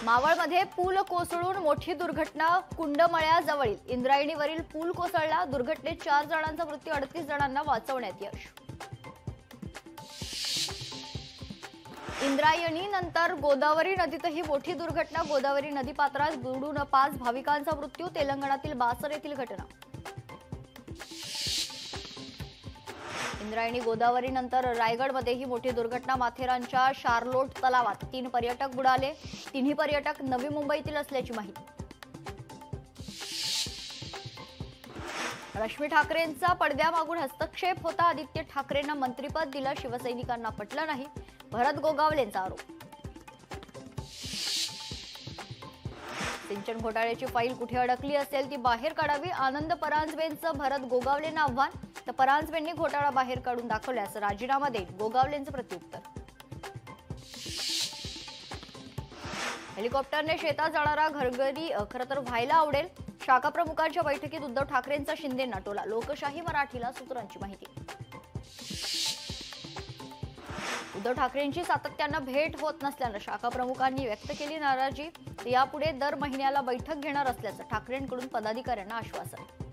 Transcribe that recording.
मावळमध्ये पूल कोसळून मोठी दुर्घटना, कुंडमळ्याजवळील इंद्रायणीवरील पूल कोसळला। दुर्घटनेत 4 जणांचा मृत्यू, 38 जणांना वाचवण्यात यश। इंद्रायणी नंतर गोदावरी नदीतही मोठी दुर्घटना, गोदावरी नदीपात्रात बुडून 5 भाविकांचा मृत्यू। तेलंगणातील बासर येथील घटना। इंद्रायणी गोदावरी नंतर रायगडमध्येही मोठी दुर्घटना, माथेरानच्या शार्लोट तलावात 3 पर्यटक बुडाले। तिन्ही पर्यटक नवी मुंबईतील असल्याची माहिती। रश्मी ठाकरेंचा पडद्यामागून हस्तक्षेप होता, आदित्य ठाकरेंना मंत्रिपद दिलं, शिवसैनिकांना पटलं नाही, भरत गोगावलेंचा आरोप। सिंचन घोटाळ्याची फाईल कुठे अडकली असेल ती बाहेर काढावी, आनंद परांजपेंचं भरत गोगावलेंना आव्हान। तर परांजपेंनी घोटाळा बाहेर काढून दाखवल्यास राजीनामा देईल, गोगावलेंचं प्रत्युत्तर। हेलिकॉप्टरने शेतात जाणारा घरगडी खरं तर व्हायला आवडेल, शाखा प्रमुखांच्या बैठकीत उद्धव ठाकरेंचा शिंदेंना टोला, लोकशाही मराठीला सूत्रांची माहिती। उद्धव ठाकरेंची सातत्यानं भेट होत नसल्यानं शाखा प्रमुखांनी व्यक्त केली नाराजी। यापुढे दर महिन्याला बैठक घेणार असल्याचं ठाकरेंकडून पदाधिकाऱ्यांना आश्वासन।